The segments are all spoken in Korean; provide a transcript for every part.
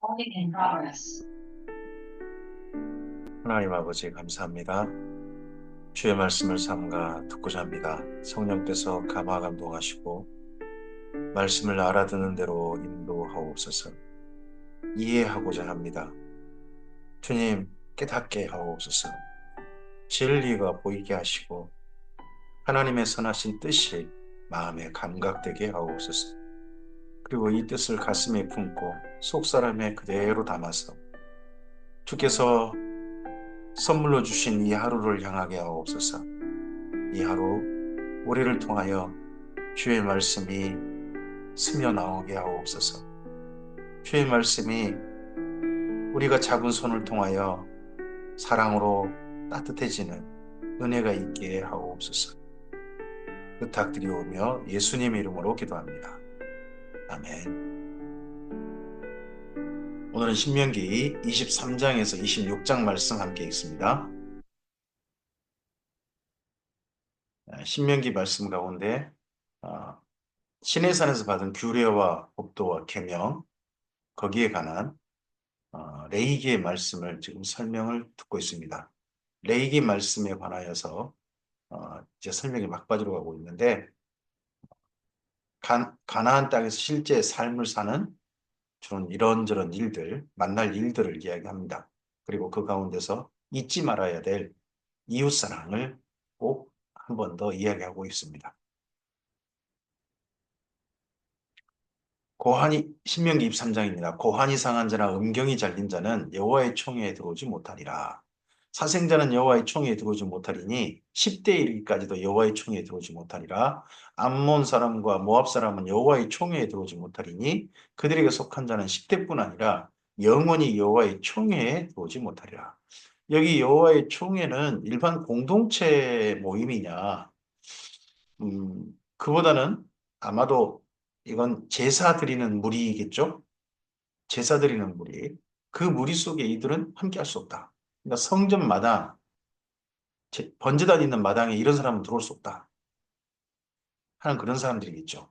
Recording in progress. 하나님 아버지 감사합니다. 주의 말씀을 삼가 듣고자 합니다. 성령께서 감화 감동하시고 말씀을 알아듣는 대로 인도하옵소서. 이해하고자 합니다. 주님 깨닫게 하옵소서. 진리가 보이게 하시고 하나님의 선하신 뜻이 마음에 감각되게 하옵소서. 그리고 이 뜻을 가슴에 품고 속사람에 그대로 담아서 주께서 선물로 주신 이 하루를 향하게 하옵소서. 이 하루 우리를 통하여 주의 말씀이 스며 나오게 하옵소서. 주의 말씀이 우리가 잡은 손을 통하여 사랑으로 따뜻해지는 은혜가 있게 하옵소서. 부탁드리오며 예수님 이름으로 기도합니다. 아멘. 오늘은 신명기 23장에서 26장 말씀 함께 읽습니다. 신명기 말씀 가운데 시내산에서 받은 규례와 법도와 계명 거기에 관한 레이기의 말씀을 지금 설명을 듣고 있습니다. 레이기 말씀에 관하여서 이제 설명이 막바지로 가고 있는데 가나안 땅에서 실제 삶을 사는 주는 이런저런 일들, 만날 일들을 이야기합니다. 그리고 그 가운데서 잊지 말아야 될 이웃사랑을 꼭 한 번 더 이야기하고 있습니다. 신명기 23장입니다. 고환이 상한 자나 음경이 잘린 자는 여호와의 총회에 들어오지 못하리라. 사생자는 여호와의 총회에 들어오지 못하리니 10대 이르기까지도 여호와의 총회에 들어오지 못하리라. 암몬 사람과 모압 사람은 여호와의 총회에 들어오지 못하리니 그들에게 속한 자는 10대뿐 아니라 영원히 여호와의 총회에 들어오지 못하리라. 여기 여호와의 총회는 일반 공동체 모임이냐? 그보다는 아마도 이건 제사 드리는 무리겠죠? 제사 드리는 무리. 그 무리 속에 이들은 함께 할 수 없다. 그러니까 성전 마당, 번제단 있는 마당에 이런 사람은 들어올 수 없다 하는 그런 사람들이겠죠.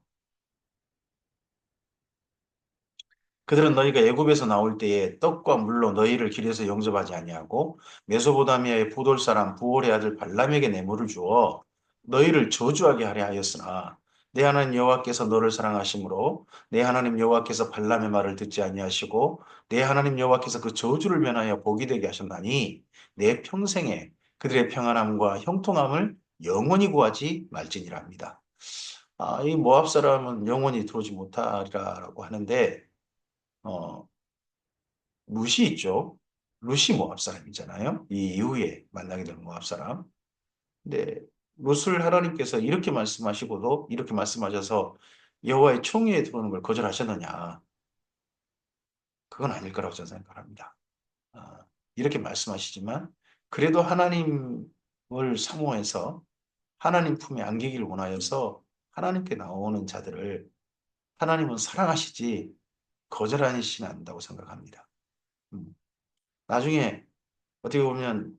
그들은 너희가 애굽에서 나올 때에 떡과 물로 너희를 길에서 영접하지 아니하고 메소포타미아의 부돌 사람 부올의 아들 발람에게 뇌물을 주어 너희를 저주하게 하려 하였으나 내 하나님 여호와께서 너를 사랑하심으로 내 하나님 여호와께서 발람의 말을 듣지 아니하시고 내 하나님 여호와께서 그 저주를 면하여 복이 되게 하셨나니 내 평생에 그들의 평안함과 형통함을 영원히 구하지 말지니라 합니다. 이 모압 사람은 영원히 들어오지 못하리라라고 하는데 어, 룻이 있죠. 룻이 모압 사람이잖아요. 이 이후에 만나게 된 모압 사람. 근데 룻을 하나님께서 이렇게 말씀하시고도 이렇게 말씀하셔서 여호와의 총회에 들어오는 걸 거절하셨느냐? 그건 아닐 거라고 저는 생각합니다. 이렇게 말씀하시지만 그래도 하나님을 사모해서 하나님 품에 안기기를 원하여서 하나님께 나오는 자들을 하나님은 사랑하시지 거절하시는 않는다고 생각합니다. 음. 나중에 어떻게 보면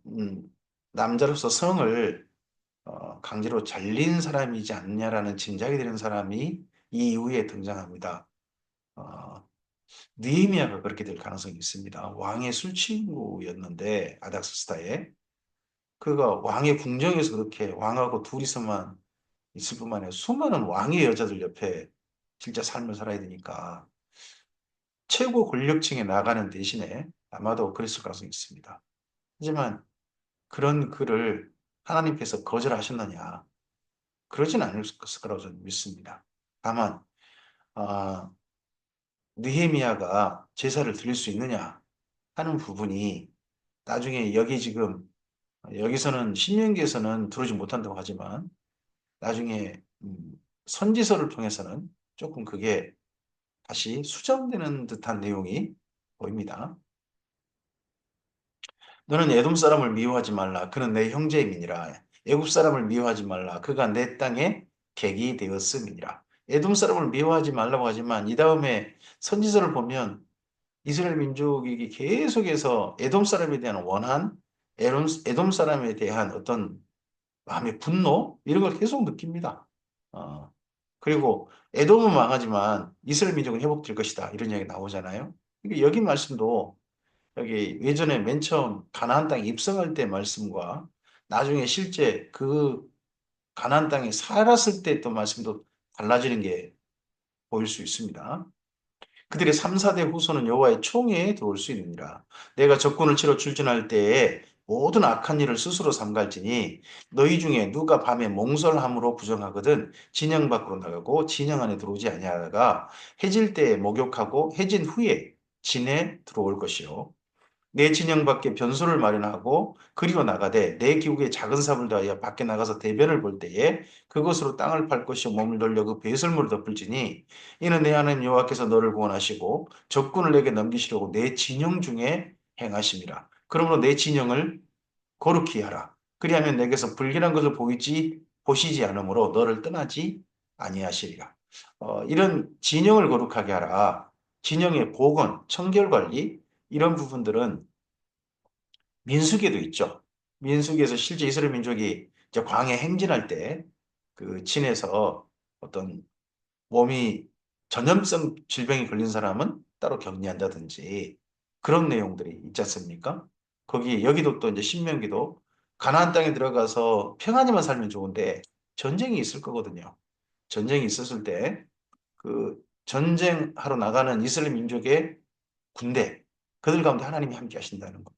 남자로서 성을 강제로 잘린 사람이지 않냐라는 짐작이 되는 사람이 이 이후에 등장합니다. 어, 느헤미야가 그렇게 될 가능성이 있습니다. 왕의 술친구였는데 아닥스스타에 그가 왕의 궁정에서 그렇게 왕하고 둘이서만 있을 뿐만 아니라 수많은 왕의 여자들 옆에 진짜 삶을 살아야 되니까 최고 권력층에 나가는 대신에 아마도 그랬을 가능성이 있습니다. 하지만 그런 글을 하나님께서 거절하셨느냐? 그러진 않을 거라고 저는 믿습니다. 다만 어, 느헤미야가 제사를 드릴 수 있느냐 하는 부분이 나중에 여기서는 신명기에서는 들어오지 못한다고 하지만 나중에 선지서를 통해서는 조금 그게 다시 수정되는 듯한 내용이 보입니다. 너는 에돔 사람을 미워하지 말라. 그는 내 형제임이니라. 애굽 사람을 미워하지 말라. 그가 내 땅에 객이 되었음이니라. 에돔 사람을 미워하지 말라고 하지만 이 다음에 선지서를 보면 이스라엘 민족이 계속해서 에돔 사람에 대한 원한, 에돔 사람에 대한 어떤 마음의 분노 이런 걸 계속 느낍니다. 그리고 에돔은 망하지만 이스라엘 민족은 회복될 것이다. 이런 이야기 나오잖아요. 그러니까 여기 말씀도 여기 예전에 맨 처음 가나안 땅에 입성할 때 말씀과 나중에 실제 그 가나안 땅에 살았을 때 또 말씀도 달라지는 게 보일 수 있습니다. 그들의 3, 4대 후손은 여호와의 총회에 들어올 수 있느니라. 내가 적군을 치러 출전할 때에 모든 악한 일을 스스로 삼갈지니 너희 중에 누가 밤에 몽설함으로 부정하거든 진영 밖으로 나가고 진영 안에 들어오지 아니하다가 해질 때에 목욕하고 해진 후에 진에 들어올 것이요. 내 진영 밖에 변소를 마련하고 그리고 나가되 내 기욱에 작은 삽을 다하여 밖에 나가서 대변을 볼 때에 그것으로 땅을 팔 것이요 몸을 돌려 그 배설물을 덮을지니 이는 내 하나님 여호와께서 너를 구원하시고 적군을 내게 넘기시려고 내 진영 중에 행하심이라. 그러므로 내 진영을 거룩히 하라. 그리하면 내게서 불길한 것을 보시지 않으므로 너를 떠나지 아니하시리라. 이런 진영을 거룩하게 하라. 진영의 복원, 청결 관리 이런 부분들은 민수기에도 있죠. 민수기에서 실제 이스라엘 민족이 이제 광해 행진할 때 그 진에서 어떤 몸이 전염성 질병이 걸린 사람은 따로 격리한다든지 그런 내용들이 있지 않습니까? 거기 여기도 또 이제 신명기도 가나안 땅에 들어가서 평안히만 살면 좋은데 전쟁이 있을 거거든요. 전쟁이 있었을 때 그 전쟁하러 나가는 이스라엘 민족의 군대 그들 가운데 하나님이 함께 하신다는 것.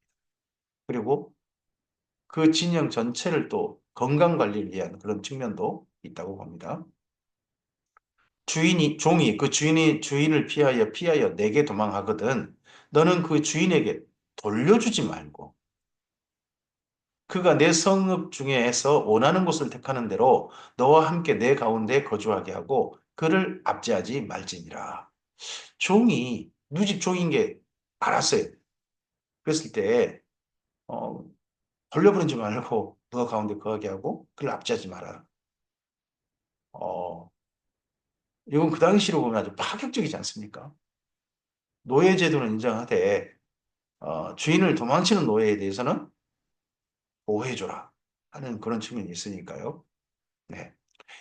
그리고 그 진영 전체를 또 건강 관리를 위한 그런 측면도 있다고 봅니다. 종이 그 주인을 피하여 내게 도망하거든. 너는 그 주인에게 돌려주지 말고 그가 내 성읍 중에서 원하는 곳을 택하는 대로 너와 함께 내 가운데 거주하게 하고 그를 압제하지 말지니라. 종이 누집 종인 게 알았어요. 그랬을 때 어, 돌려보내지 말고 너 가운데 거하게 하고 그를 압제하지 마라. 어, 이건 그 당시로 보면 아주 파격적이지 않습니까? 노예 제도는 인정하되 주인을 도망치는 노예에 대해서는 보호해줘라 하는 그런 측면이 있으니까요. 네.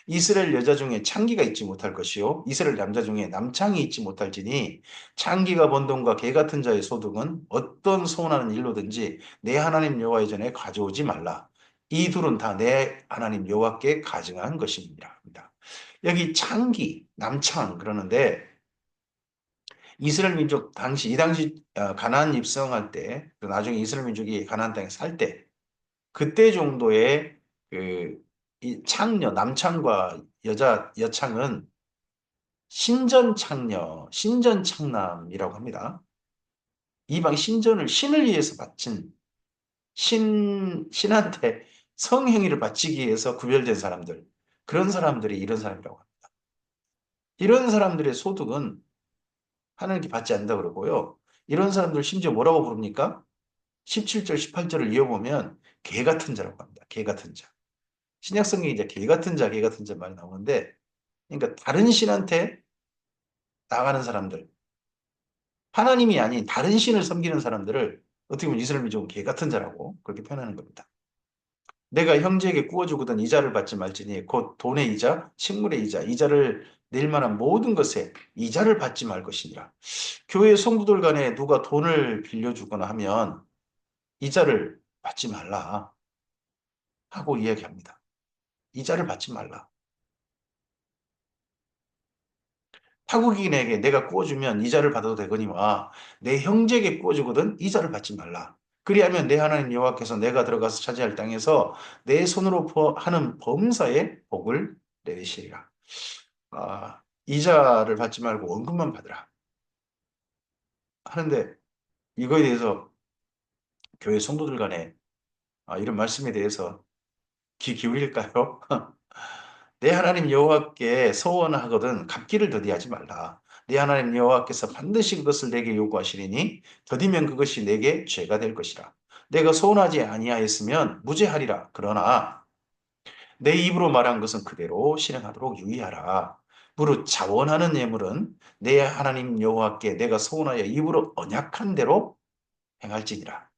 이스라엘 여자 중에 창기가 있지 못할 것이요 이스라엘 남자 중에 남창이 있지 못할지니 창기가 번 돈과 개 같은 자의 소득은 어떤 소원하는 일로든지 내 하나님 여호와의 전에 가져오지 말라. 이 둘은 다 내 하나님 여호와께 가증한 것입니다. 여기 창기, 남창 그러는데 이스라엘 민족 이 당시 가나안 입성할 때, 또 나중에 이스라엘 민족이 가나안 땅에 살 때, 그때 정도의 그 이 창녀, 남창과 여창은 신전창녀, 신전창남이라고 합니다. 이방 신전을 신을 위해서 바친 신한테 성행위를 바치기 위해서 구별된 사람들, 그런 사람들이 이런 사람이라고 합니다. 이런 사람들의 소득은 하나님께 받지 않는다 그러고요. 이런 사람들 심지어 뭐라고 부릅니까? 17절, 18절을 이어보면 개 같은 자라고 합니다. 개 같은 자. 신약성경에 이제 개 같은 자, 개 같은 자 말이 나오는데, 그러니까 다른 신한테 나가는 사람들, 하나님이 아닌 다른 신을 섬기는 사람들을 어떻게 보면 이스라엘 민족은 개 같은 자라고 그렇게 표현하는 겁니다. 내가 형제에게 구워주거든 이자를 받지 말지니 곧 돈의 이자, 식물의 이자, 이자를 낼 만한 모든 것에 이자를 받지 말 것이니라. 교회 성도들 간에 누가 돈을 빌려주거나 하면 이자를 받지 말라 하고 이야기합니다. 이자를 받지 말라. 타국인에게 내가 구워주면 이자를 받아도 되거니와 내 형제에게 구워주거든 이자를 받지 말라. 그리하면 내 하나님 여호와께서 내가 들어가서 차지할 땅에서 내 손으로 하는 범사에 복을 내리시리라. 이자를 받지 말고 원금만 받으라. 하는데 이거에 대해서 교회 성도들 간에 이런 말씀에 대해서 귀 기울일까요? 내 하나님 여호와께 소원하거든 갚기를 더디하지 말라. 내 하나님 여호와께서 반드시 그것을 내게 요구하시리니 더디면 그것이 내게 죄가 될 것이라. 내가 소원하지 아니하였으면 무죄하리라. 그러나 내 입으로 말한 것은 그대로 실행하도록 유의하라. 무릇 자원하는 예물은 내 하나님 여호와께 내가 소원하여 입으로 언약한 대로 행할지니라.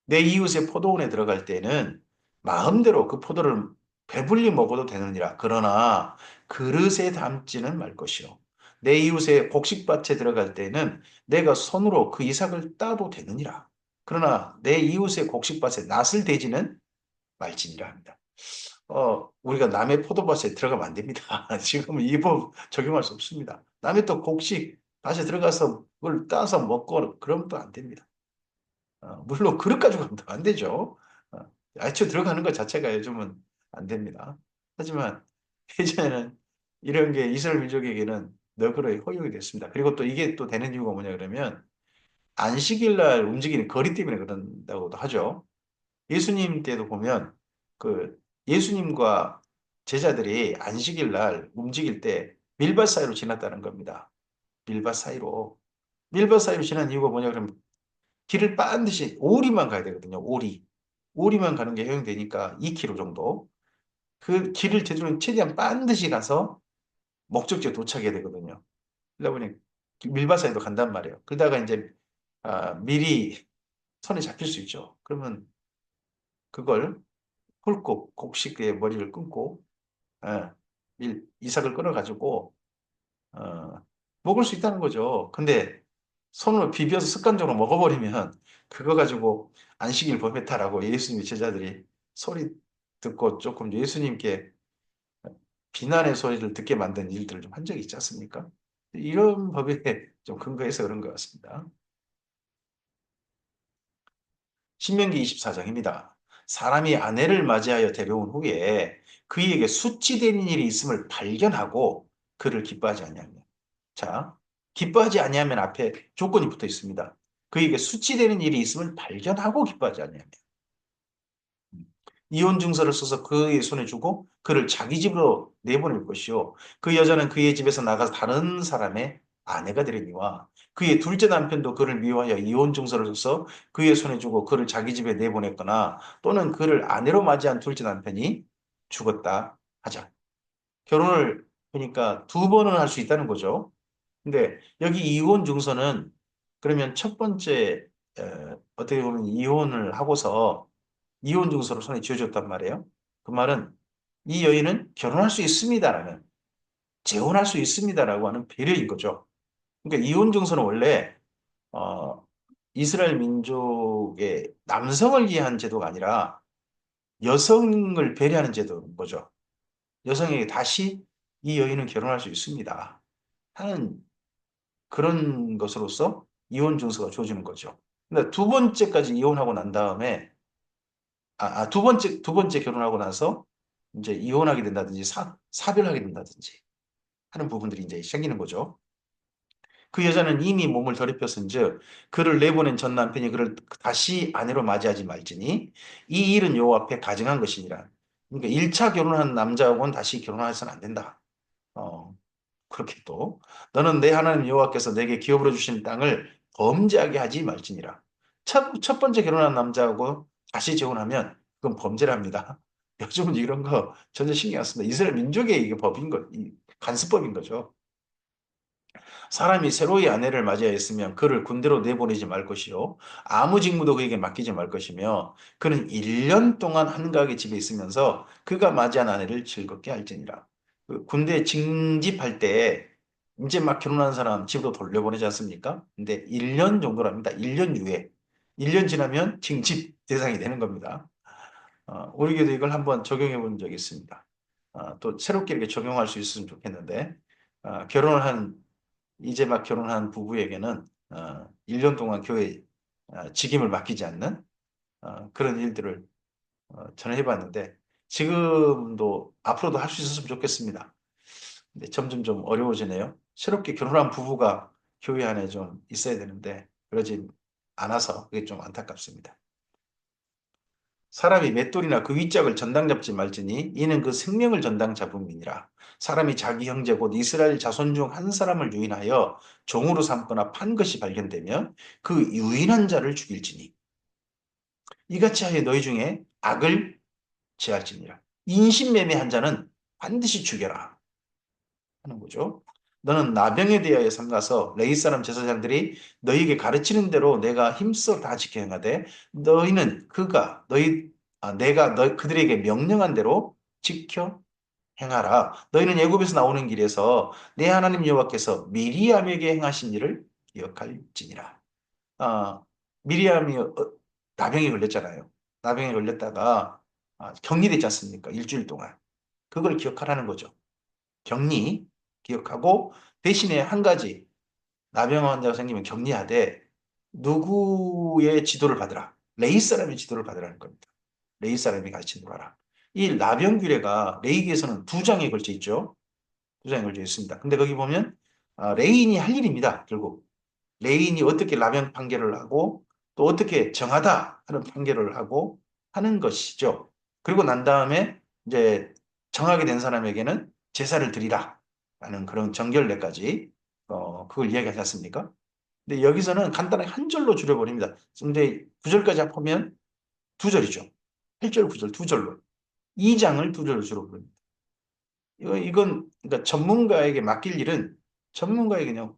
내 이웃의 포도원에 들어갈 때는 마음대로 그 포도를 배불리 먹어도 되느니라. 그러나 그릇에 담지는 말 것이요. 내 이웃의 곡식밭에 들어갈 때는 내가 손으로 그 이삭을 따도 되느니라. 그러나 내 이웃의 곡식밭에 낫을 대지는 말지니라 합니다. 우리가 남의 포도밭에 들어가면 안 됩니다. 지금 이 법 적용할 수 없습니다. 남의 또 곡식 밭에 들어가서 그걸 따서 먹고 그러면 또 안 됩니다. 물론 그릇 가지고 가면 안 되죠. 어, 애초에 들어가는 것 자체가 요즘은 안 됩니다. 하지만 예전에는 이런 게 이스라엘 민족에게는 너그러이 허용이 됐습니다. 그리고 또 이게 또 되는 이유가 뭐냐 그러면 안식일 날 움직이는 거리 때문에 그런다고도 하죠. 예수님 때도 보면 그 예수님과 제자들이 안식일 날 움직일 때 밀밭 사이로 지났다는 겁니다. 밀밭 사이로. 밀밭 사이로 지난 이유가 뭐냐 그러면 길을 반드시 오리만 가야 되거든요. 오리. 오리만 가는 게 허용되니까 2km 정도. 그 길을 최대한 반드시 가서 목적지에 도착해야 되거든요. 그러다 보니 밀밭 사이로 간단 말이에요. 그러다가 이제 미리 손에 잡힐 수 있죠. 그러면 그걸 홀꼭 곡식의 머리를 끊고 예, 이삭을 끊어가지고 어, 먹을 수 있다는 거죠. 근데 손으로 비벼서 습관적으로 먹어버리면 그거 가지고 안식일 범했다라고 예수님의 제자들이 소리 듣고 조금 예수님께 비난의 소리를 듣게 만든 일들을 좀 한 적이 있지 않습니까? 이런 법에 좀 근거해서 그런 것 같습니다. 신명기 24장입니다. 사람이 아내를 맞이하여 데려온 후에 그에게 수치되는 일이 있음을 발견하고 그를 기뻐하지 아니하며. 자, 기뻐하지 아니하면 앞에 조건이 붙어 있습니다. 그에게 수치되는 일이 있음을 발견하고 기뻐하지 아니하며. 이혼 증서를 써서 그의 손에 주고 그를 자기 집으로 내보낼 것이요. 그 여자는 그의 집에서 나가서 다른 사람의 아내가 되려니와 그의 둘째 남편도 그를 미워하여 이혼 증서를 써서 그의 손에 주고 그를 자기 집에 내보냈거나 또는 그를 아내로 맞이한 둘째 남편이 죽었다 하자. 결혼을 그러니까 두 번은 할 수 있다는 거죠. 근데 여기 이혼 증서는 그러면 첫 번째 어떻게 보면 이혼을 하고서 이혼 증서를 손에 쥐어줬단 말이에요. 그 말은 이 여인은 결혼할 수 있습니다라는 재혼할 수 있습니다라고 하는 배려인 거죠. 그러니까 이혼 증서는 원래 어, 이스라엘 민족의 남성을 위한 제도가 아니라 여성을 배려하는 제도인 거죠. 여성에게 다시 이 여인은 결혼할 수 있습니다 하는 그런 것으로서 이혼 증서가 주어지는 거죠. 근데 두 번째까지 이혼하고 난 다음에 두 번째 결혼하고 나서 이제 이혼하게 된다든지 사별하게 된다든지 하는 부분들이 이제 생기는 거죠. 그 여자는 이미 몸을 더럽혔은즉 그를 내보낸 전 남편이 그를 다시 아내로 맞이하지 말지니 이 일은 여호와 앞에 가증한 것이니라. 그러니까 1차 결혼한 남자하고는 다시 결혼해서는 안 된다. 어, 그렇게 또 너는 내 하나님 여호와께서 내게 기업으로 주신 땅을 범죄하게 하지 말지니라. 첫 번째 결혼한 남자하고 다시 재혼하면 그건 범죄랍니다. 요즘은 이런 거 전혀 신경 안 씁니다. 이스라엘 민족의 이게 법인 거, 간수법인 거죠. 사람이 새로이 아내를 맞이하였으면 그를 군대로 내보내지 말 것이요. 아무 직무도 그에게 맡기지 말 것이며 그는 1년 동안 한가하게 집에 있으면서 그가 맞이한 아내를 즐겁게 할지니라. 그 군대 징집할 때 이제 막 결혼한 사람 집으로 돌려보내지 않습니까? 근데 1년 정도랍니다. 1년 유예. 1년 지나면 징집 대상이 되는 겁니다. 우리에게도 이걸 한번 적용해 본 적이 있습니다. 또 새롭게 이렇게 적용할 수 있으면 좋겠는데, 결혼을 한 이제 막 결혼한 부부에게는 1년 동안 교회 직임을 맡기지 않는 그런 일들을 저는 해봤는데 지금도 앞으로도 할 수 있었으면 좋겠습니다. 근데 점점 좀 어려워지네요. 새롭게 결혼한 부부가 교회 안에 좀 있어야 되는데 그러지 않아서 그게 좀 안타깝습니다. 사람이 맷돌이나 그 윗짝을 전당 잡지 말지니 이는 그 생명을 전당 잡음이니라. 사람이 자기 형제 곧 이스라엘 자손 중 한 사람을 유인하여 종으로 삼거나 판 것이 발견되면 그 유인한 자를 죽일지니 이같이 하여 너희 중에 악을 제할지니라. 인신매매한 자는 반드시 죽여라 하는 거죠. 너는 나병에 대하여 삼가서 레위 사람 제사장들이 너희에게 가르치는 대로 내가 힘써 다 지켜 행하되 너희는 내가 그들에게 명령한 대로 지켜 행하라. 너희는 애굽에서 나오는 길에서 내 하나님 여호와께서 미리암에게 행하신 일을 기억할지니라. 아, 미리암이 나병에 걸렸잖아요. 나병에 걸렸다가 격리됐지 않습니까? 일주일 동안. 그걸 기억하라는 거죠. 격리 기억하고 대신에 한 가지 나병 환자가 생기면 격리하되 누구의 지도를 받으라. 레위 사람의 지도를 받으라는 겁니다. 레위 사람이 가르친 거라. 이 나병 규례가 레위기에서는 두 장에 걸쳐 있죠. 두 장에 걸쳐 있습니다. 근데 거기 보면 레위인이 할 일입니다. 결국 레위인이 어떻게 나병 판결을 하고 또 어떻게 정하다 하는 판결을 하고 하는 것이죠. 그리고 난 다음에 이제 정하게 된 사람에게는 제사를 드리라 라는 그런 정결례까지 그걸 이야기하지 않습니까? 근데 여기서는 간단하게 한 절로 줄여버립니다. 근데 9절까지 합하면 두 절이죠. 8절, 9절 두 절로. 2장을 두 절로 줄여버립니다. 이건 그러니까 전문가에게 맡길 일은 전문가에게 그냥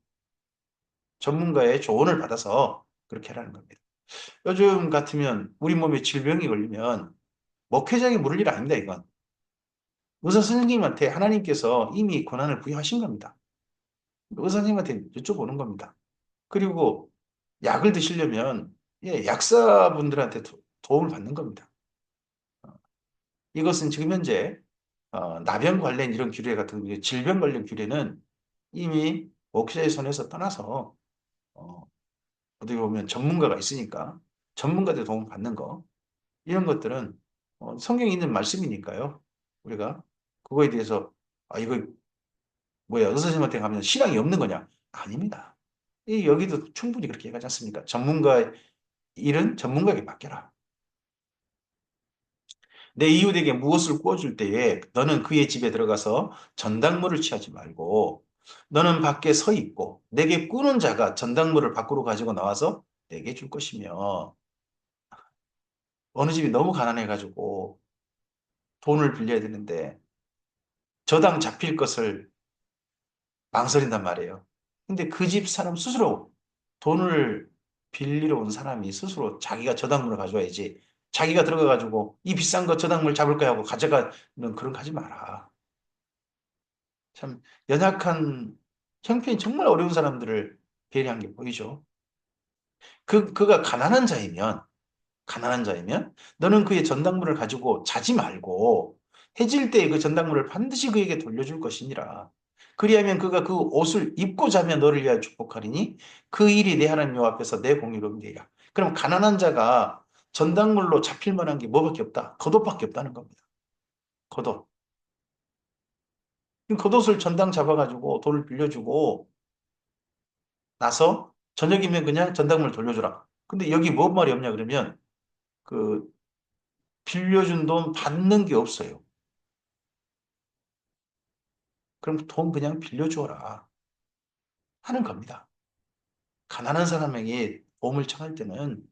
전문가의 조언을 받아서 그렇게 하라는 겁니다. 요즘 같으면 우리 몸에 질병이 걸리면 목회자에게 물을 일 아닙니다, 이건. 의사 선생님한테 하나님께서 이미 권한을 부여하신 겁니다. 의사 선생님한테 여쭤보는 겁니다. 그리고 약을 드시려면 예, 약사분들한테 도움을 받는 겁니다. 이것은 지금 현재 나병 관련 이런 규례 같은 질병 관련 규례는 이미 목회자의 손에서 떠나서 어, 어떻게 보면 전문가가 있으니까 전문가들 도움 받는 거 이런 것들은 성경에 있는 말씀이니까요. 우리가 그거에 대해서 이거 뭐야 의사 선생님한테 가면 신앙이 없는 거냐? 아닙니다. 여기도 충분히 그렇게 얘기하지 않습니까? 전문가의 일은 전문가에게 맡겨라. 내 이웃에게 무엇을 구워줄 때에 너는 그의 집에 들어가서 전당물을 취하지 말고 너는 밖에 서 있고 내게 꾸는 자가 전당물을 밖으로 가지고 나와서 내게 줄 것이며 어느 집이 너무 가난해가지고 돈을 빌려야 되는데 저당 잡힐 것을 망설인단 말이에요. 근데 그 집 사람 스스로 돈을 빌리러 온 사람이 스스로 자기가 저당물을 가져와야지. 자기가 들어가가지고 이 비싼 거 저당물 잡을 거야 하고 가져가는 그런 거 하지 마라. 참 연약한 형편이 정말 어려운 사람들을 배려한 게 보이죠. 그가 가난한 자이면 너는 그의 전당물을 가지고 자지 말고 해질 때에 그 전당물을 반드시 그에게 돌려줄 것이니라. 그리하면 그가 그 옷을 입고 자면 너를 위하여 축복하리니 그 일이 내 하나님 여호와 앞에서 내 공의로움 되리라. 그럼 가난한 자가 전당물로 잡힐 만한 게 뭐밖에 없다? 겉옷밖에 없다는 겁니다. 겉옷. 겉옷을 전당 잡아가지고 돈을 빌려주고 나서 저녁이면 그냥 전당물 돌려주라. 근데 여기 뭔 말이 없냐 그러면 그 빌려준 돈 받는 게 없어요. 그럼 돈 그냥 빌려주어라 하는 겁니다. 가난한 사람에게 도움을 청할 때는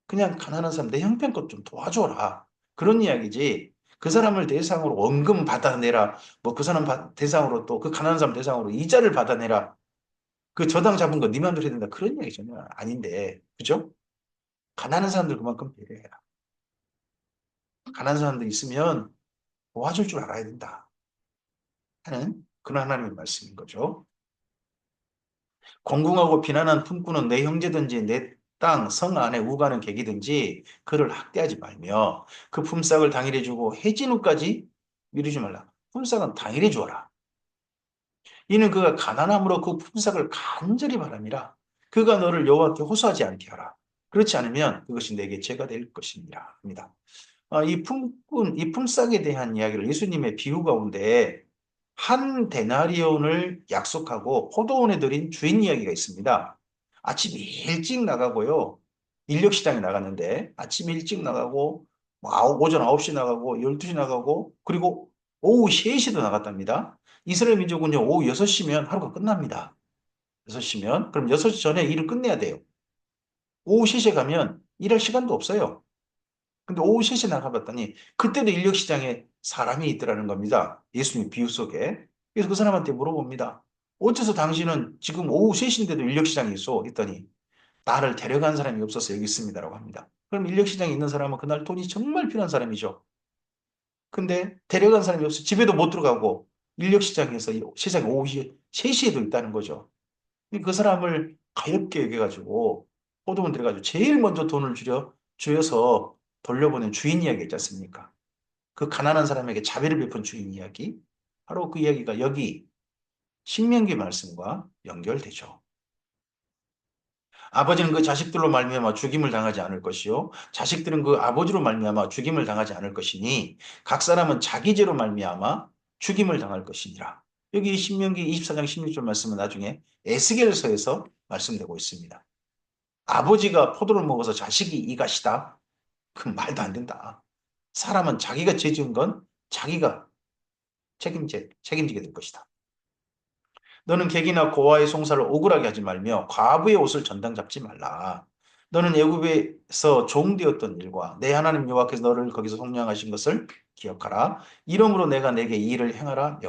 그냥 가난한 사람 내 형편껏 좀 도와줘라. 그런 이야기지. 그 사람을 대상으로 원금 받아내라. 뭐 그 사람 대상으로 또 그 가난한 사람 대상으로 이자를 받아내라. 그 저당 잡은 거 네 맘대로 해야 된다. 그런 이야기 전혀 아닌데. 그죠? 가난한 사람들 그만큼 배려해라. 가난한 사람들 있으면 도와줄 줄 알아야 된다. 하는 그런 하나님의 말씀인 거죠. 공궁하고 비난한 품꾼은 내 형제든지 내 땅, 성 안에 우가는 객이든지 그를 학대하지 말며 그 품삯을 당일에 주고 해진 후까지 미루지 말라. 품삯은 당일에 주어라. 이는 그가 가난함으로 그 품삯을 간절히 바람이라. 그가 너를 여호와께 호소하지 않게 하라. 그렇지 않으면 그것이 내게 죄가 될 것이니라 합니다. 이 품삯에 대한 이야기를 예수님의 비유 가운데 한 데나리온을 약속하고 포도원에 들인 주인 이야기가 있습니다. 아침 일찍 나가고요. 인력 시장에 나갔는데 아침 일찍 나가고 뭐 오전 9시 나가고 12시 나가고 그리고 오후 3시도 나갔답니다. 이스라엘 민족은요. 오후 6시면 하루가 끝납니다. 6시면 그럼 6시 전에 일을 끝내야 돼요. 오후 3시에 가면 일할 시간도 없어요. 근데 오후 3시에 나가봤더니 그때도 인력시장에 사람이 있더라는 겁니다. 예수님 비유 속에. 그래서 그 사람한테 물어봅니다. 어째서 당신은 지금 오후 3시인데도 인력시장에 있어? 했더니 나를 데려간 사람이 없어서 여기 있습니다라고 합니다. 그럼 인력시장에 있는 사람은 그날 돈이 정말 필요한 사람이죠. 근데 데려간 사람이 없어. 집에도 못 들어가고 인력시장에서 시장이 오후 3시에도 있다는 거죠. 그 사람을 가엾게 여겨가지고 포도원 들어가지고 제일 먼저 돈을 주여서 돌려보낸 주인 이야기 있지 않습니까? 그 가난한 사람에게 자비를 베푼 주인 이야기. 바로 그 이야기가 여기 신명기 말씀과 연결되죠. 아버지는 그 자식들로 말미암아 죽임을 당하지 않을 것이요 자식들은 그 아버지로 말미암아 죽임을 당하지 않을 것이니 각 사람은 자기 죄로 말미암아 죽임을 당할 것이니라. 여기 신명기 24장 16절 말씀은 나중에 에스겔서에서 말씀되고 있습니다. 아버지가 포도를 먹어서 자식이 이가시다? 그건 말도 안 된다. 사람은 자기가 죄 지은 건 자기가 책임지게 될 것이다. 너는 객이나 고아의 송사를 억울하게 하지 말며 과부의 옷을 전당 잡지 말라. 너는 애굽에서 종되었던 일과 내 하나님 여호와께서 너를 거기서 속량하신 것을 기억하라. 이러므로 내가 내게 이 일을 행하라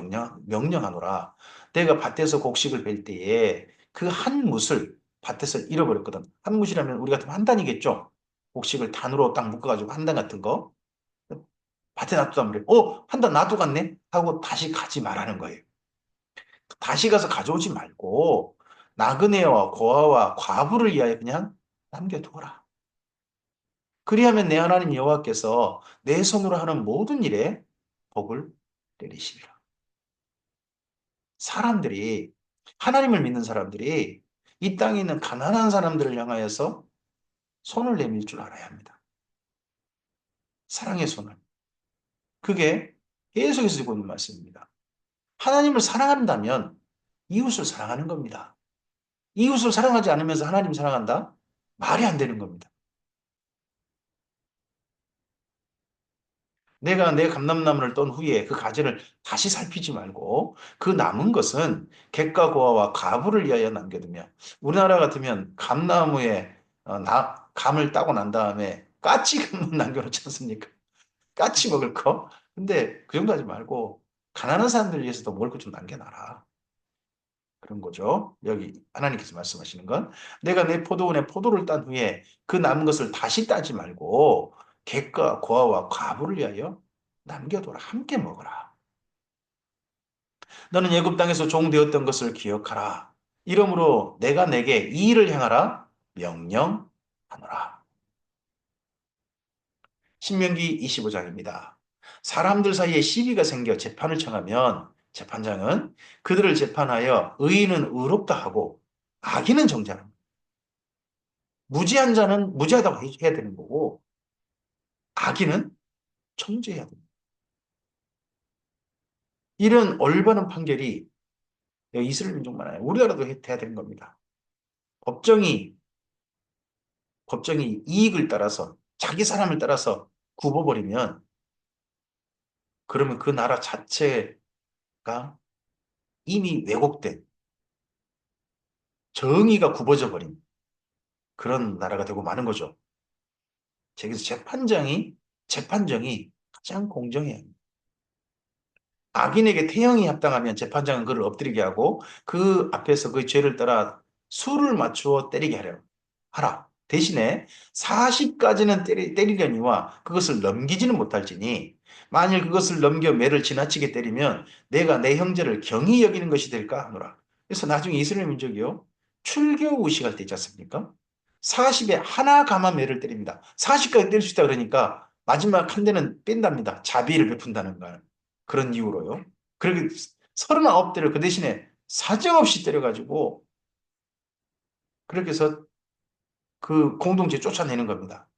명령하노라. 내가 밭에서 곡식을 벨 때에 그 한 뭇을 밭에서 잃어버렸거든. 한 뭇이라면 우리 같으면 한 단이겠죠. 곡식을 단으로 딱 묶어가지고 한 단 같은 거 밭에 놔두단 말이에요. 한 단 놔두갔네 하고 다시 가지 말라는 거예요. 다시 가서 가져오지 말고 나그네와 고아와 과부를 위하여 그냥 남겨두어라. 그리하면 내 하나님 여호와께서 내 손으로 하는 모든 일에 복을 내리시리라. 사람들이 하나님을 믿는 사람들이 이 땅에 있는 가난한 사람들을 향하여서 손을 내밀 줄 알아야 합니다. 사랑의 손을. 그게 계속해서 주고 있는 말씀입니다. 하나님을 사랑한다면 이웃을 사랑하는 겁니다. 이웃을 사랑하지 않으면서 하나님 사랑한다? 말이 안 되는 겁니다. 내가 내 감람나무를 떤 후에 그 가지를 다시 살피지 말고 그 남은 것은 객과 고아와 가부를 위하여 남겨두며 우리나라 같으면 감나무에 감을 따고 난 다음에 까치만 남겨놓지 않습니까? 까치 먹을 거? 근데 그 정도 하지 말고 가난한 사람들 위해서도 먹을 것 좀 남겨놔라. 그런 거죠. 여기 하나님께서 말씀하시는 건 내가 내 포도원에 포도를 딴 후에 그 남은 것을 다시 따지 말고 객과 고아와 과부를 위하여 남겨둬라. 함께 먹어라. 너는 애굽 땅에서 종 되었던 것을 기억하라. 이러므로 내가 내게 이 일을 행하라 명령하노라. 신명기 25장입니다. 사람들 사이에 시비가 생겨 재판을 청하면 재판장은 그들을 재판하여 의인은 의롭다 하고 악인은 정죄하라. 무지한 자는 무지하다고 해야 되는 거고 악인은 정죄해야 됩니다. 이런 올바른 판결이 이스라엘 민족만 아니라 우리나라도 해야 되는 겁니다. 법정이 이익을 따라서 자기 사람을 따라서 굽어버리면 그러면 그 나라 자체가 이미 왜곡된 정의가 굽어져 버린 그런 나라가 되고 마는 거죠. 그래서 재판정이 가장 공정해야 합니다. 악인에게 태형이 합당하면 재판장은 그를 엎드리게 하고 그 앞에서 그 죄를 따라 수를 맞추어 때리게 하라. 대신에 40까지는 때리려니와 그것을 넘기지는 못할지니 만일 그것을 넘겨 매를 지나치게 때리면 내가 내 형제를 경히 여기는 것이 될까 하노라. 그래서 나중에 이스라엘 민족이요. 출교 의식할 때 있지 않습니까? 40에 하나 가만 매를 때립니다. 40까지 때릴 수 있다 그러니까 마지막 한 대는 뺀답니다. 자비를 베푼다는 걸. 그런 이유로요. 그렇게 39대를 그 대신에 사정없이 때려가지고 그렇게 해서 그 공동체 쫓아내는 겁니다.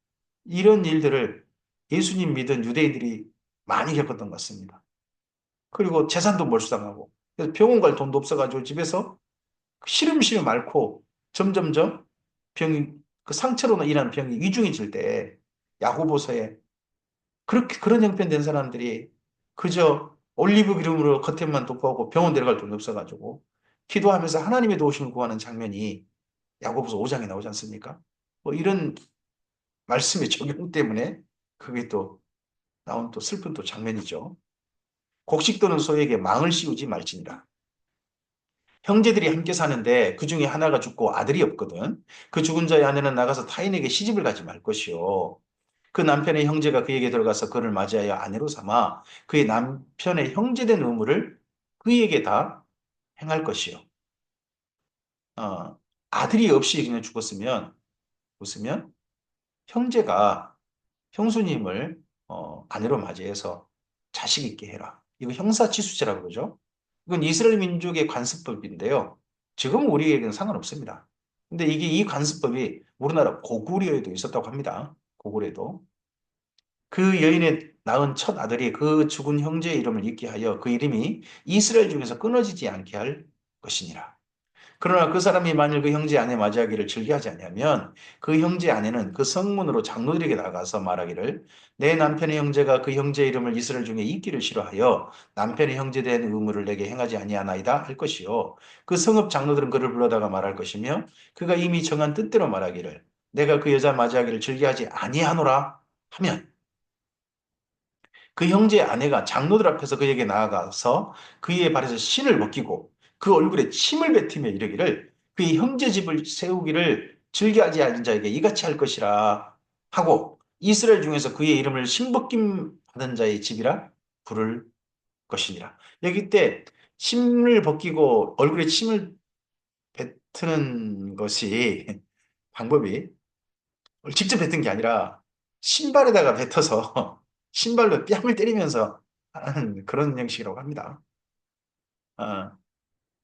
이런 일들을 예수님 믿은 유대인들이 많이 겪었던 것 같습니다. 그리고 재산도 몰수당하고 그래서 병원 갈 돈도 없어가지고 집에서 시름시름 앓고 점점점 병이 그 상처로 인한 병이 위중해질 때 야고보서에 그렇게 그런 형편된 사람들이 그저 올리브 기름으로 겉에만 덮어하고 병원 데려갈 돈이 없어가지고 기도하면서 하나님의 도우심을 구하는 장면이 야고보서 5장에 나오지 않습니까? 뭐 이런 말씀의 적용 때문에 그게 또 나온 또 슬픈 또 장면이죠. 곡식 또는 소에게 망을 씌우지 말지니라. 형제들이 함께 사는데 그 중에 하나가 죽고 아들이 없거든. 그 죽은 자의 아내는 나가서 타인에게 시집을 가지 말 것이요. 그 남편의 형제가 그에게 들어가서 그를 맞이하여 아내로 삼아 그의 남편의 형제된 의무를 그에게 다 행할 것이요. 어, 아들이 없이 그냥 죽었으면, 웃으면 형제가 형수님을 아내로 맞이해서 자식 있게 해라. 이거 형사치수죄라고 그러죠. 이건 이스라엘 민족의 관습법인데요. 지금 우리에게는 상관없습니다. 근데 이게 이 관습법이 우리나라 고구려에도 있었다고 합니다. 고구려에도. 그 여인의 낳은 첫 아들이 그 죽은 형제의 이름을 잊게 하여 그 이름이 이스라엘 중에서 끊어지지 않게 할 것이니라. 그러나 그 사람이 만일 그 형제 아내 맞이하기를 즐겨하지 아니하면 그 형제 아내는 그 성문으로 장로들에게 나가서 말하기를 내 남편의 형제가 그 형제 이름을 이스라엘 중에 잊기를 싫어하여 남편의 형제 된 의무를 내게 행하지 아니하나이다 할 것이요 그 성읍 장로들은 그를 불러다가 말할 것이며 그가 이미 정한 뜻대로 말하기를 내가 그 여자 맞이하기를 즐겨하지 아니하노라 하면 그 형제의 아내가 장로들 앞에서 그에게 나아가서 그의 발에서 신을 벗기고 그 얼굴에 침을 뱉으며 이르기를 그의 형제 집을 세우기를 즐겨하지 않은 자에게 이같이 할 것이라 하고 이스라엘 중에서 그의 이름을 신벗김 받은 자의 집이라 부를 것이니라. 여기 때 침을 벗기고 얼굴에 침을 뱉는 것이 방법이 직접 뱉은 게 아니라 신발에다가 뱉어서 신발로 뺨을 때리면서 하는 그런 형식이라고 합니다. 아,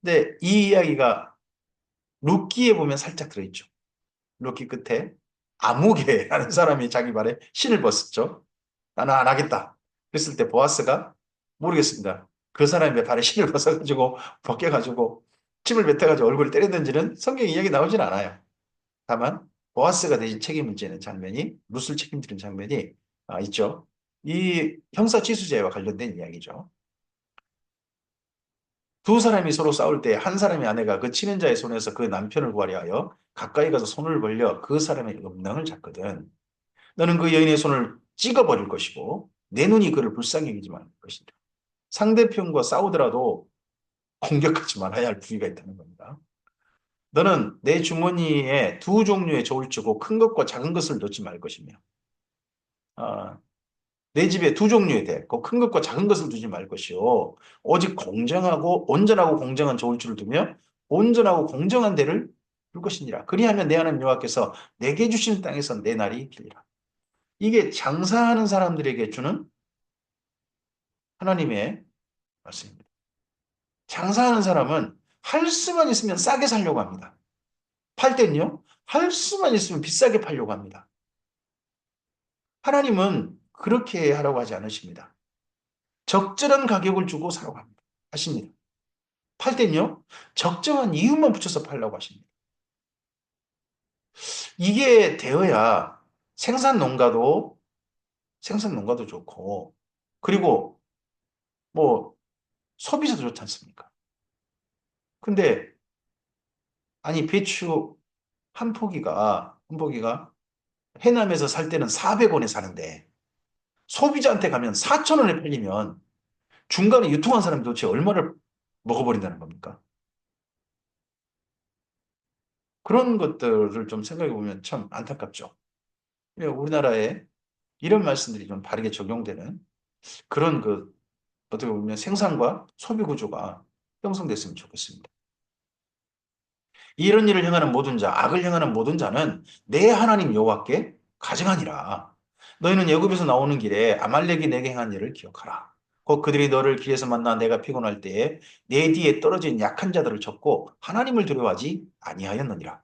근데 이 이야기가 룻기에 보면 살짝 들어있죠. 룻기 끝에 아무개라는 사람이 자기 발에 신을 벗었죠. 나는 안 하겠다. 그랬을 때 보아스가 모르겠습니다. 그 사람의 발에 신을 벗어가지고 벗겨가지고 침을 뱉어가지고 얼굴을 때렸는지는 성경 이야기 나오진 않아요. 다만 보아스가 대신 책임을 지는 장면이 룻을 책임지는 장면이 있죠. 이 형사치수제와 관련된 이야기죠. 두 사람이 서로 싸울 때 한 사람의 아내가 그 치는 자의 손에서 그 남편을 구하려 하여 가까이 가서 손을 벌려 그 사람의 음낭을 잡거든. 너는 그 여인의 손을 찍어버릴 것이고 내 눈이 그를 불쌍히 여기지 말 것이다. 상대편과 싸우더라도 공격하지 말아야 할 부위가 있다는 겁니다. 너는 내 주머니에 두 종류의 저울 주고 큰 것과 작은 것을 넣지 말 것이며 아, 내 집에 두 종류의 대, 그큰 것과 작은 것을 두지 말 것이요. 오직 공정하고 온전하고 공정한 저울줄을 두며 온전하고 공정한 대를 둘 것이니라. 그리하면 내 하나님 여호와께서 내게 주신 땅에서 내 날이 길리라. 이게 장사하는 사람들에게 주는 하나님의 말씀입니다. 장사하는 사람은 할 수만 있으면 싸게 살려고 합니다. 팔 땐요, 할 수만 있으면 비싸게 팔려고 합니다. 하나님은 그렇게 하라고 하지 않으십니다. 적절한 가격을 주고 사라고 합니다. 하십니다. 팔 땐요, 적정한 이유만 붙여서 팔라고 하십니다. 이게 되어야 생산 농가도, 생산 농가도 좋고, 그리고 뭐, 소비자도 좋지 않습니까? 근데, 아니, 배추 한 포기가 해남에서 살 때는 400원에 사는데, 소비자한테 가면 4,000원에 팔리면 중간에 유통한 사람이 도대체 얼마를 먹어버린다는 겁니까? 그런 것들을 좀 생각해 보면 참 안타깝죠. 우리나라에 이런 말씀들이 좀 바르게 적용되는 그런 어떻게 보면 생산과 소비 구조가 형성됐으면 좋겠습니다. 이런 일을 행하는 모든 자, 악을 행하는 모든 자는 내 하나님 여호와께 가증하니라. 너희는 애굽에서 나오는 길에 아말렉이 내게 행한 일을 기억하라. 곧 그들이 너를 길에서 만나 내가 피곤할 때에 내 뒤에 떨어진 약한 자들을 쳤고 하나님을 두려워하지 아니하였느니라.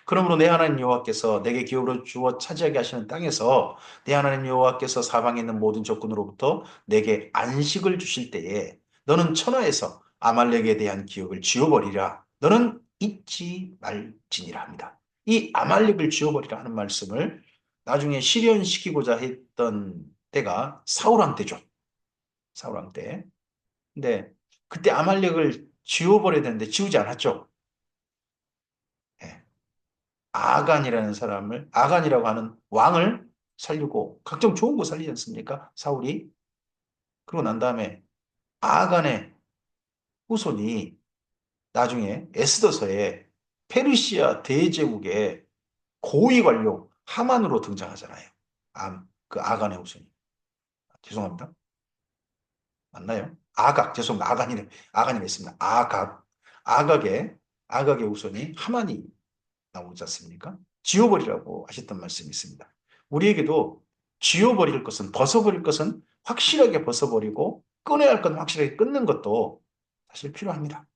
그러므로 내 하나님 여호와께서 내게 기업으로 주어 차지하게 하시는 땅에서 내 하나님 여호와께서 사방에 있는 모든 적군으로부터 내게 안식을 주실 때에 너는 천하에서 아말렉에 대한 기억을 지워버리라. 너는 잊지 말지니라 합니다. 이 아말렉을 지워버리라 하는 말씀을 나중에 실현시키고자 했던 때가 사울왕 때죠. 사울왕 때. 근데 그때 아말렉을 지워버려야 되는데 지우지 않았죠. 예. 아간이라고 하는 왕을 살리고 각종 좋은 거 살리지 않습니까? 사울이. 그러고 난 다음에 아간의 후손이 나중에 에스더서에 페르시아 대제국의 고위 관료 하만으로 등장하잖아요. 그 아간의 후손이. 죄송합니다. 맞나요? 아각, 죄송합니다. 아간이라 했습니다. 아각. 아각의, 아각의 후손이 하만이 나오지 않습니까? 지워버리라고 하셨던 말씀이 있습니다. 우리에게도 지워버릴 것은, 벗어버릴 것은 확실하게 벗어버리고 끊어야 할 건 확실하게 끊는 것도 사실 필요합니다.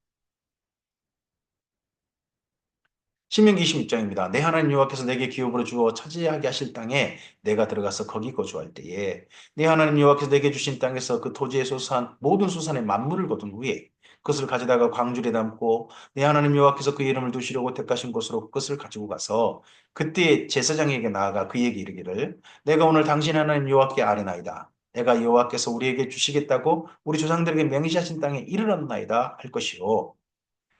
신명기 26장입니다. 내 하나님 여호와께서 내게 기업으로 주어 차지하게 하실 땅에 내가 들어가서 거기 거주할 때에 내 하나님 여호와께서 내게 주신 땅에서 그 토지의 소산 모든 소산의 만물을 거둔 후에 그것을 가져다가 광주리에 담고 내 하나님 여호와께서 그 이름을 두시려고 택하신 곳으로 그것을 가지고 가서 그때 제사장에게 나아가 그에게 이르기를 내가 오늘 당신 하나님 여호와께 아뢰나이다. 내가 여호와께서 우리에게 주시겠다고 우리 조상들에게 맹세하신 땅에 이르렀나이다 할 것이요.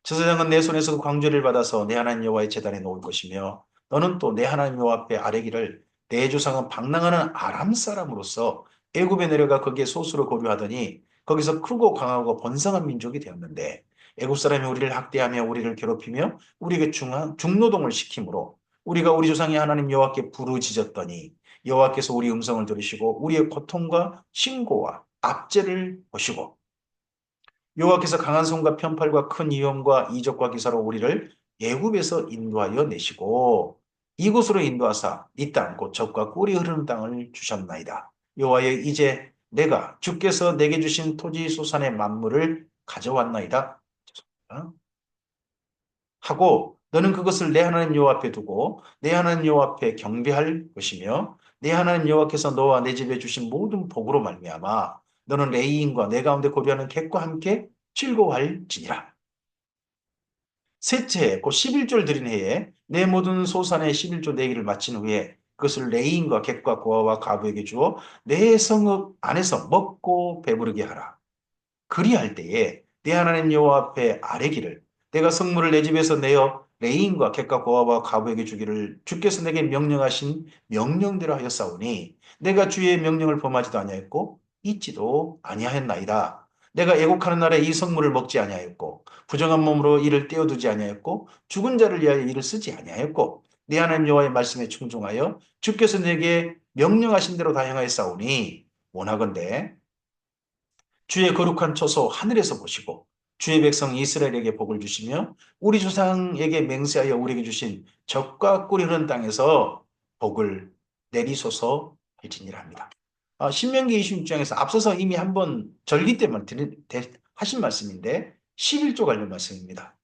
제사장은 내 손에서 그 광주를 받아서 내 하나님 여호와의 제단에 놓을 것이며 너는 또 내 하나님 여호와 앞에 아뢰기를 내 조상은 방랑하는 아람 사람으로서 애굽에 내려가 거기에 소수로 거류하더니 거기서 크고 강하고 번성한 민족이 되었는데 애굽 사람이 우리를 학대하며 우리를 괴롭히며 우리에게 중노동을 시키므로 우리가 우리 조상이 하나님 여호와께 부르짖었더니 여호와께서 우리 음성을 들으시고 우리의 고통과 신고와 압제를 보시고 여호와께서 강한 손과 편팔과 큰 위엄과 이적과 기사로 우리를 애굽에서 인도하여 내시고 이곳으로 인도하사 이 땅 곧 젖과 꿀이 흐르는 땅을 주셨나이다. 여호와여 이제 내가 주께서 내게 주신 토지 소산의 만물을 가져왔나이다. 어? 하고 너는 그것을 내 하나님 여호와 앞에 두고 내 하나님 여호와 앞에 경배할 것이며 내 하나님 여호와께서 너와 내 집에 주신 모든 복으로 말미암아 너는 레이인과 내 가운데 거류하는 객과 함께 즐거워할지니라. 셋째, 곧 11조를 드린 해에 내 모든 소산의 11조 내기를 마친 후에 그것을 레인과 객과 고아와 가부에게 주어 내 성읍 안에서 먹고 배부르게 하라. 그리할 때에 내 하나님 여호와 앞에 아뢰기를 내가 성물을 내 집에서 내어 레인과 객과 고아와 가부에게 주기를 주께서 내게 명령하신 명령대로 하였사오니 내가 주의 명령을 범하지도 아니하였고 잊지도 아니하였나이다. 내가 애곡하는 날에 이 성물을 먹지 아니하였고 부정한 몸으로 이를 떼어두지 아니하였고 죽은 자를 위하여 이를 쓰지 아니하였고 내 하나님 여호와의 말씀에 충종하여 주께서 내게 명령하신 대로 다 행하였사오니 원하건대 주의 거룩한 처소 하늘에서 보시고 주의 백성 이스라엘에게 복을 주시며 우리 조상에게 맹세하여 우리에게 주신 젖과 꿀이 흐르는 땅에서 복을 내리소서 할지니라 합니다. 신명기 26장에서 앞서서 이미 한번 절기 때만 하신 말씀인데 11조 관련 말씀입니다.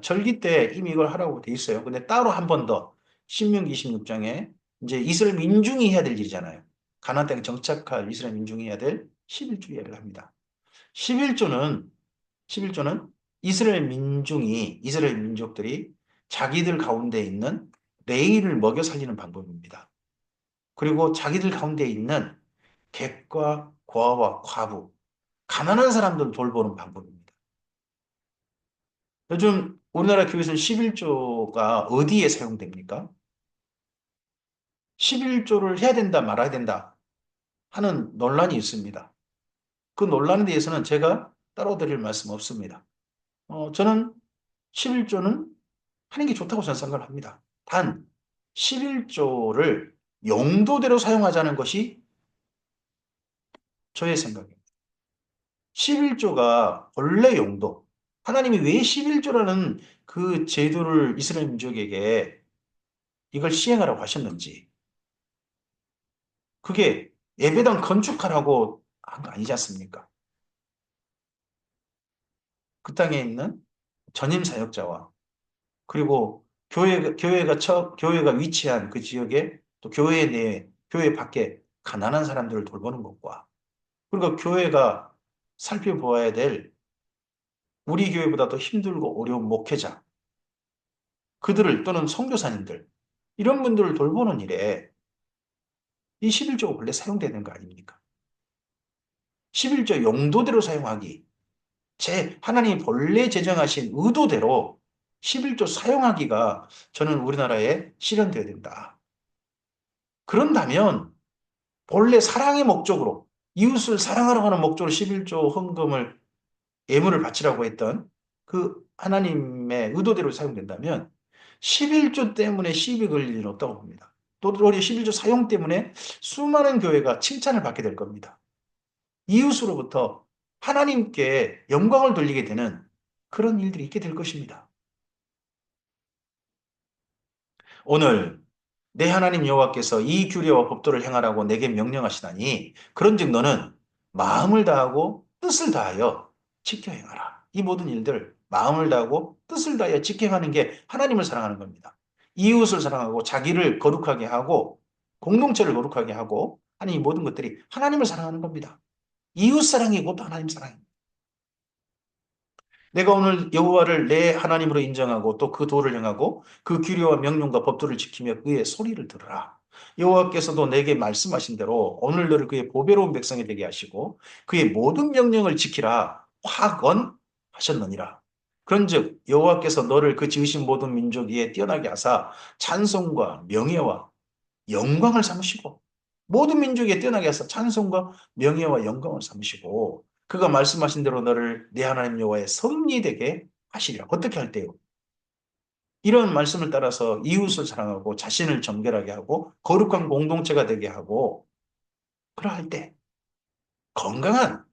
절기 때 이미 이걸 하라고 돼 있어요. 근데 따로 한 번 더 신명기 26장에 이제 이스라엘 민중이 해야 될 일이잖아요. 가나안 땅에 정착할 이스라엘 민중이 해야 될 11조 이야기를 합니다. 11조는 11조는 이스라엘 민족들이 자기들 가운데 있는 레위를 먹여 살리는 방법입니다. 그리고 자기들 가운데 있는 객과 고아와 과부, 가난한 사람들 돌보는 방법입니다. 요즘 우리나라 교회에서는 11조가 어디에 사용됩니까? 11조를 해야 된다, 말아야 된다 하는 논란이 있습니다. 그 논란에 대해서는 제가 따로 드릴 말씀 없습니다. 저는 11조는 하는 게 좋다고 저는 생각을 합니다. 단, 11조를 용도대로 사용하자는 것이 저의 생각입니다. 11조가 본래 용도, 하나님이 왜 11조라는 그 제도를 이스라엘 민족에게 이걸 시행하라고 하셨는지, 그게 예배당 건축하라고 한 거 아니지 않습니까? 그 땅에 있는 전임 사역자와 그리고 교회가 위치한 그 지역에 또 교회 내, 교회 밖에 가난한 사람들을 돌보는 것과 그리고 교회가 살펴보아야 될 우리 교회보다 더 힘들고 어려운 목회자, 그들을 또는 선교사님들, 이런 분들을 돌보는 일에 이 11조가 원래 사용되는 거 아닙니까? 11조 용도대로 사용하기, 하나님이 본래 제정하신 의도대로 11조 사용하기가 저는 우리나라에 실현되어야 된다. 그런다면 본래 사랑의 목적으로 이웃을 사랑하라고 하는 목적으로 11조 헌금을 예물을 바치라고 했던 그 하나님의 의도대로 사용된다면 11조 때문에 시비 걸릴 일은 없다고 봅니다. 또래 11조 사용 때문에 수많은 교회가 칭찬을 받게 될 겁니다. 이웃으로부터 하나님께 영광을 돌리게 되는 그런 일들이 있게 될 것입니다. 오늘 내 하나님 여호와께서 이 규례와 법도를 행하라고 내게 명령하시다니 그런즉 너는 마음을 다하고 뜻을 다하여 지켜 행하라. 이 모든 일들 마음을 다하고 뜻을 다하여 지켜 행하는 게 하나님을 사랑하는 겁니다. 이웃을 사랑하고 자기를 거룩하게 하고 공동체를 거룩하게 하고 하는 이 모든 것들이 하나님을 사랑하는 겁니다. 이웃 사랑이 곧 하나님 사랑입니다. 내가 오늘 여호와를 내 하나님으로 인정하고 또 그 도를 행하고 그 규례와 명령과 법도를 지키며 그의 소리를 들으라. 여호와께서도 내게 말씀하신 대로 오늘 너를 그의 보배로운 백성이 되게 하시고 그의 모든 명령을 지키라 확언하셨느니라. 그런즉 여호와께서 너를 그 지으신 모든 민족 위에 뛰어나게 하사 찬송과 명예와 영광을 삼으시고 모든 민족에 뛰어나게 하사 찬송과 명예와 영광을 삼으시고 그가 말씀하신 대로 너를 내 하나님 여호와의 성리되게 하시리라. 어떻게 할 때요? 이런 말씀을 따라서 이웃을 사랑하고 자신을 정결하게 하고 거룩한 공동체가 되게 하고 그러할 때 건강한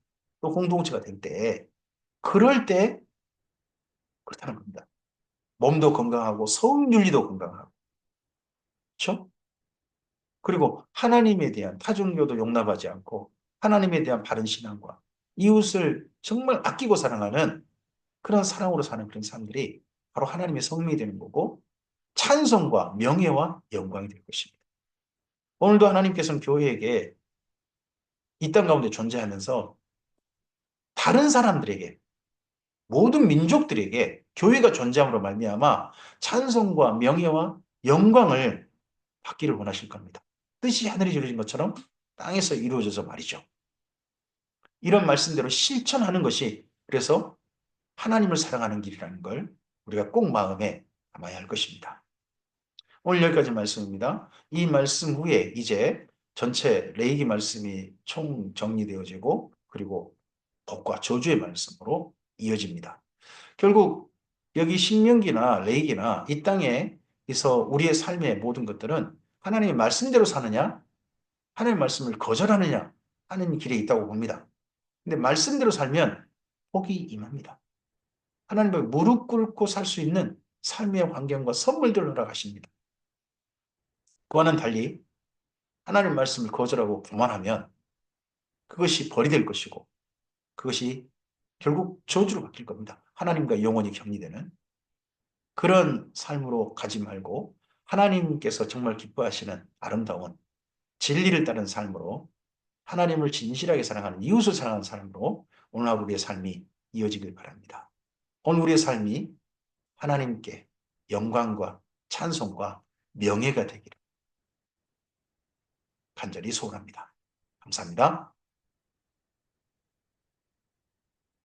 또 공동체가 될 때 그럴 때 그렇다는 겁니다. 몸도 건강하고 성윤리도 건강하고 그렇죠? 그리고 하나님에 대한 타종교도 용납하지 않고 하나님에 대한 바른 신앙과 이웃을 정말 아끼고 사랑하는 그런 사랑으로 사는 그런 사람들이 바로 하나님의 성민이 되는 거고 찬송과 명예와 영광이 될 것입니다. 오늘도 하나님께서는 교회에게 이 땅 가운데 존재하면서 다른 사람들에게 모든 민족들에게 교회가 존재함으로 말미암아 찬송과 명예와 영광을 받기를 원하실 겁니다. 뜻이 하늘에 이루어진 것처럼 땅에서 이루어져서 말이죠. 이런 말씀대로 실천하는 것이 그래서 하나님을 사랑하는 길이라는 걸 우리가 꼭 마음에 담아야 할 것입니다. 오늘 여기까지 말씀입니다. 이 말씀 후에 이제 전체 레위기 말씀이 총 정리되어지고 그리고 복과 저주의 말씀으로 이어집니다. 결국 여기 신명기나 레위기나 이 땅에서 우리의 삶의 모든 것들은 하나님의 말씀대로 사느냐 하나님의 말씀을 거절하느냐 하는 길에 있다고 봅니다. 근데 말씀대로 살면 복이 임합니다. 하나님 앞에 무릎 꿇고 살 수 있는 삶의 환경과 선물들을 허락하십니다. 그와는 달리 하나님 말씀을 거절하고 교만하면 그것이 벌이 될 것이고 그것이 결국 저주로 바뀔 겁니다. 하나님과 영원히 격리되는 그런 삶으로 가지 말고 하나님께서 정말 기뻐하시는 아름다운 진리를 따른 삶으로 하나님을 진실하게 사랑하는 이웃을 사랑하는 삶으로 오늘 하루 우리의 삶이 이어지길 바랍니다. 오늘 우리의 삶이 하나님께 영광과 찬송과 명예가 되기를 간절히 소원합니다. 감사합니다.